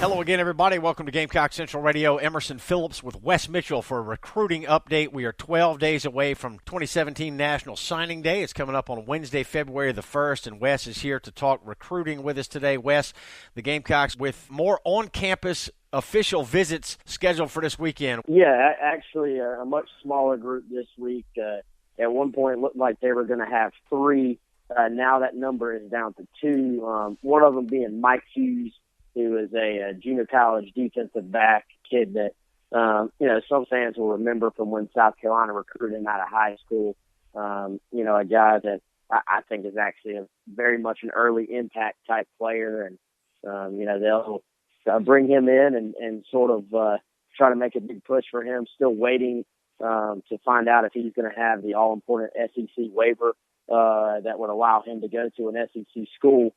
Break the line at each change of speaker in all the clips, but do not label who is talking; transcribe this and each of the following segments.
Hello again, everybody. Welcome to Gamecock Central Radio. Emerson Phillips with Wes Mitchell for a recruiting update. We are 12 days away from 2017 National Signing Day. It's coming up on Wednesday, February the 1st, and Wes is here to talk recruiting with us today. Wes, the Gamecocks with more on-campus official visits scheduled for this weekend.
Yeah, actually a much smaller group this week. At one point, it looked like they were going to have 3. Now that number is down to 2. One of them being Mike Hughes, who is a junior college defensive back kid that, some fans will remember from when South Carolina recruited him out of high school. A guy that I think is actually very much an early impact type player. And, they'll bring him in and sort of try to make a big push for him. Still waiting to find out if he's going to have the all-important SEC waiver that would allow him to go to an SEC school.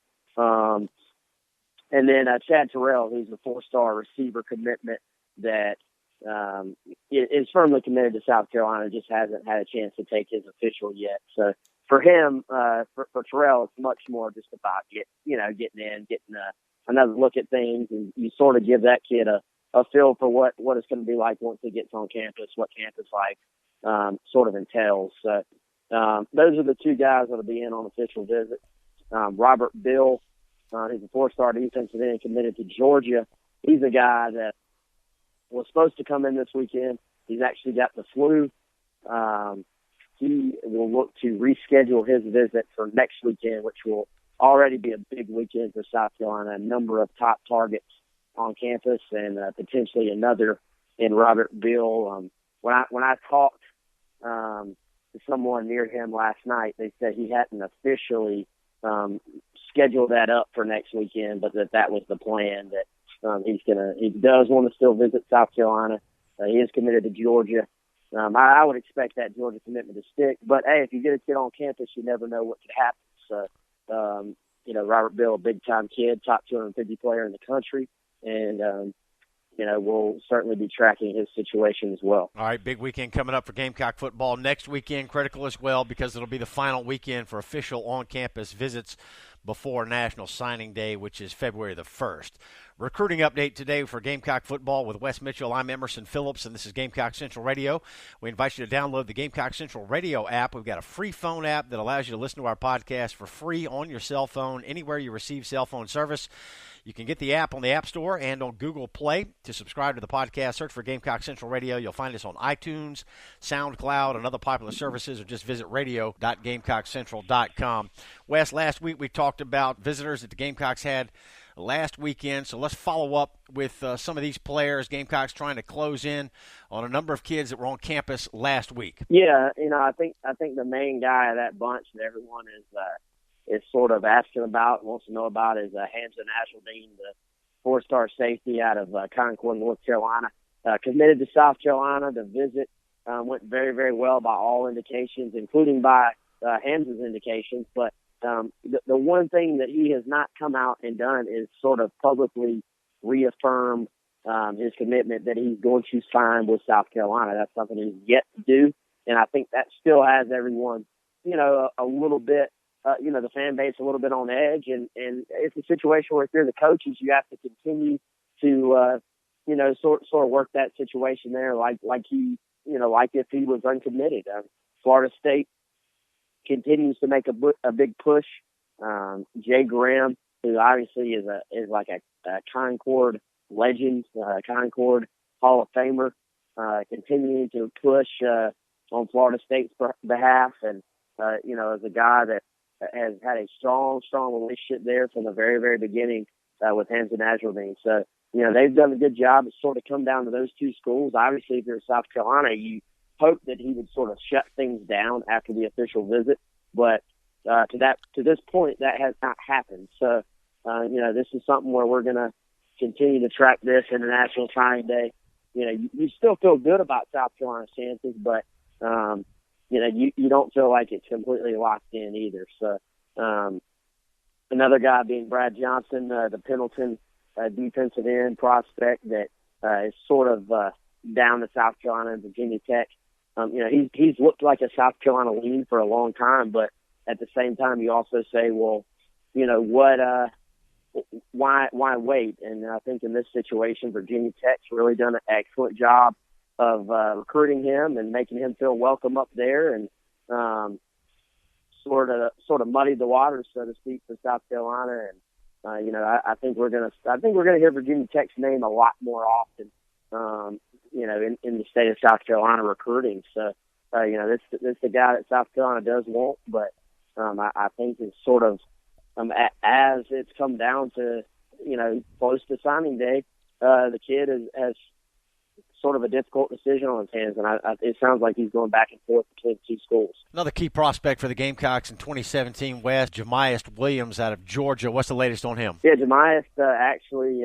And then Chad Terrell, who's a 4-star receiver commitment that is firmly committed to South Carolina, just hasn't had a chance to take his official yet. So for him, for Terrell, it's much more just about getting another look at things, and you sort of give that kid a feel for what it's going to be like once he gets on campus, what campus life sort of entails. So those are the 2 guys that'll be in on official visits. Robert Bill, he's a 4-star defensive end committed to Georgia. He's a guy that was supposed to come in this weekend. He's actually got the flu. He will look to reschedule his visit for next weekend, which will already be a big weekend for South Carolina. A number of top targets on campus and potentially another in Robert Bill. When I talked to someone near him last night, they said he hadn't officially schedule that up for next weekend, but that was the plan, that he does want to still visit South Carolina. He is committed to Georgia. I would expect that Georgia commitment to stick, but hey, if you get a kid on campus, you never know what could happen. So, Robert Bill, a big time kid, top 250 player in the country, and we'll certainly be tracking his situation as well.
All right, big weekend coming up for Gamecock football. Next weekend, critical as well, because it'll be the final weekend for official on-campus visits before National Signing Day, which is February the 1st. Recruiting update today for Gamecock football with Wes Mitchell. I'm Emerson Phillips, and this is Gamecock Central Radio. We invite you to download the Gamecock Central Radio app. We've got a free phone app that allows you to listen to our podcast for free on your cell phone, anywhere you receive cell phone service. You can get the app on the App Store and on Google Play. To subscribe to the podcast, search for Gamecock Central Radio. You'll find us on iTunes, SoundCloud, and other popular services, or just visit radio.GamecockCentral.com. Wes, last week we talked about visitors that the Gamecocks had last weekend, so let's follow up with some of these players. Gamecocks trying to close in on a number of kids that were on campus last week.
Yeah, I think the main guy of that bunch that everyone is sort of asking about, wants to know about, is Hamza Nasruddin, the 4-star safety out of Concord, North Carolina. Committed to South Carolina. The visit went very, very well by all indications, including by Hamza's indications. But the one thing that he has not come out and done is sort of publicly reaffirm his commitment that he's going to sign with South Carolina. That's something he's yet to do, and I think that still has everyone, a little bit, the fan base a little bit on edge. And it's a situation where if you're the coaches, you have to continue to, sort of work that situation there, like if he was uncommitted. Florida State continues to make a big push. Jay Graham, who obviously is like a Concord legend, Concord Hall of Famer, continuing to push on Florida State's behalf, and as a guy that has had a strong relationship there from the very, very beginning with Hamza Nasruddin. So, they've done a good job. It's sort of come down to those 2 schools. Obviously, if you're South Carolina, you hope that he would sort of shut things down after the official visit. But to this point, that has not happened. So, this is something where we're going to continue to track this in the National Signing Day. You still feel good about South Carolina's chances, but you don't feel like it's completely locked in either. So another guy being Brad Johnson, the Pendleton defensive end prospect that is sort of down to South Carolina and Virginia Tech. He's looked like a South Carolina lean for a long time, but at the same time, you also say, well, what why wait? And I think in this situation, Virginia Tech's really done an excellent job of recruiting him and making him feel welcome up there, and sort of muddied the waters, so to speak, for South Carolina. And I think we're gonna hear Virginia Tech's name a lot more often, in the state of South Carolina recruiting. So this is the guy that South Carolina does want, but I think it's sort of as it's come down to close to signing day, the kid has sort of a difficult decision on his hands, and it sounds like he's going back and forth between two schools.
Another key prospect for the Gamecocks in 2017, Wes, Jamias Williams out of Georgia. What's the latest on him?
Yeah, Jamias actually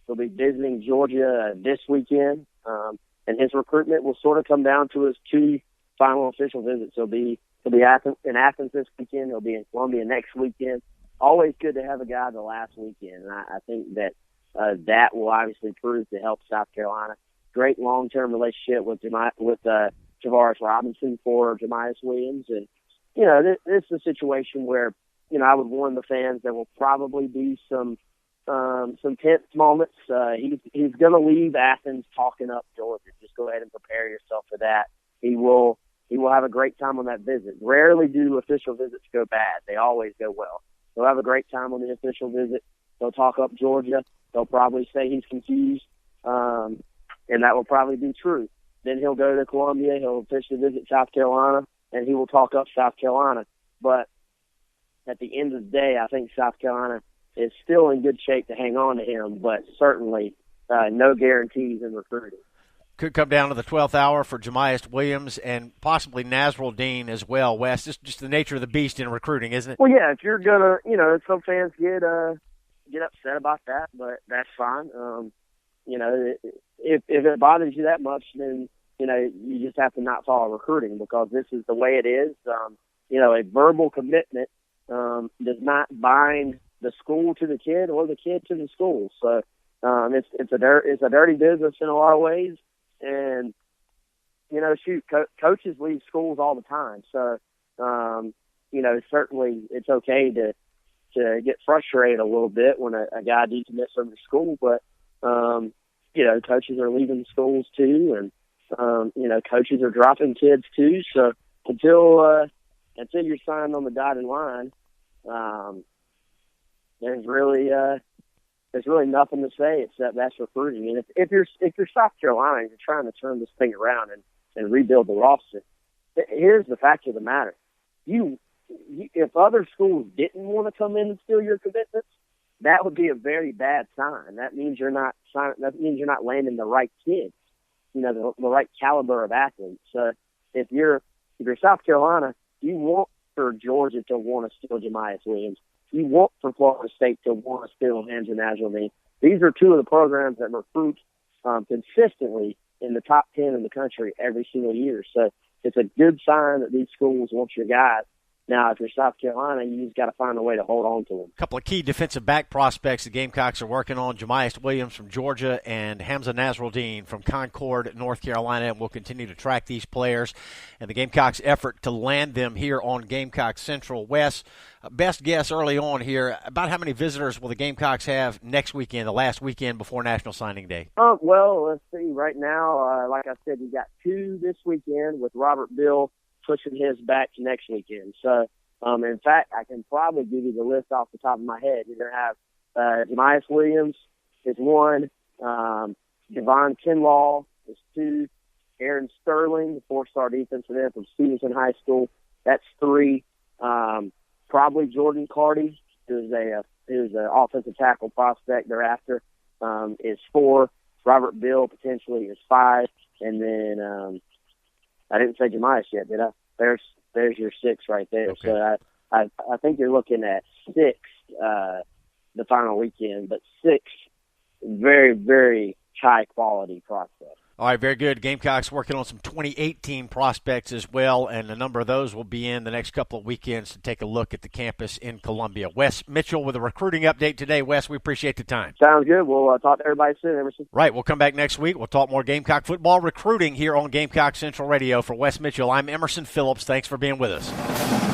will be visiting Georgia this weekend, and his recruitment will sort of come down to his two final official visits. He'll be in Athens this weekend. He'll be in Columbia next weekend. Always good to have a guy the last weekend, and I think that that will obviously prove to help South Carolina. Great long-term relationship with Javaris Robinson for Jamias Williams, and this is a situation where I would warn the fans there will probably be some tense moments. He's going to leave Athens talking up Georgia. Just go ahead and prepare yourself for that. He will have a great time on that visit. Rarely do official visits go bad; they always go well. He'll have a great time on the official visit. They'll talk up Georgia. They'll probably say he's confused. And that will probably be true. Then he'll go to Columbia, he'll officially visit South Carolina, and he will talk up South Carolina. But at the end of the day, I think South Carolina is still in good shape to hang on to him, but certainly no guarantees in recruiting.
Could come down to the 12th hour for Jamias Williams and possibly Nazrul Dean as well, Wes. Just the nature of the beast in recruiting, isn't it?
Well, yeah, if you're going to, some fans get upset about that, but that's fine. If it bothers you that much, then you just have to not follow recruiting, because this is the way it is. A verbal commitment does not bind the school to the kid or the kid to the school. So it's a dirty business in a lot of ways, and coaches leave schools all the time. So certainly it's okay to get frustrated a little bit when a guy decommits from the school, but coaches are leaving schools too, and coaches are dropping kids too. So until you're signed on the dotted line, there's really nothing to say except that's recruiting. And if you're South Carolina and you're trying to turn this thing around and rebuild the roster, here's the fact of the matter: if other schools didn't want to come in and steal your commitments, that would be a very bad sign. That means you're not landing the right kids, the right caliber of athletes. So if you're South Carolina, you want for Georgia to want to steal Jamias Williams. You want for Florida State to want to steal Nazrul Dean. These are two of the programs that recruit consistently in the top 10 in the country every single year. So it's a good sign that these schools want your guys. Now, if you're South Carolina, you just got to find a way to hold on to them.
A couple of key defensive back prospects the Gamecocks are working on: Jamias Williams from Georgia and Hamza Nazrul Dean from Concord, North Carolina. And we'll continue to track these players and the Gamecocks' effort to land them here on Gamecock Central. Wes, best guess early on here, about how many visitors will the Gamecocks have next weekend, the last weekend before National Signing Day?
Well, let's see. Right now, like I said, you got 2 this weekend with Robert Bill pushing his back to next weekend. So, in fact, I can probably give you the list off the top of my head. You're going to have Jamias Williams is 1, Devon Kinlaw is 2, Aaron Sterling, the 4-star defensive end from Stevenson High School, that's 3. Probably Jordan Carty, who's an offensive tackle prospect thereafter, is 4. Robert Bill potentially is 5, and then I didn't say Jamias yet, did I? There's your 6 right there. Okay. So I think you're looking at 6 the final weekend, but 6 very, very high quality prospects.
All right, very good. Gamecocks working on some 2018 prospects as well, and a number of those will be in the next couple of weekends to take a look at the campus in Columbia. Wes Mitchell with a recruiting update today. Wes, we appreciate the time.
Sounds good. We'll talk to everybody soon, Emerson.
Right, we'll come back next week. We'll talk more Gamecock football recruiting here on Gamecock Central Radio. For Wes Mitchell, I'm Emerson Phillips. Thanks for being with us.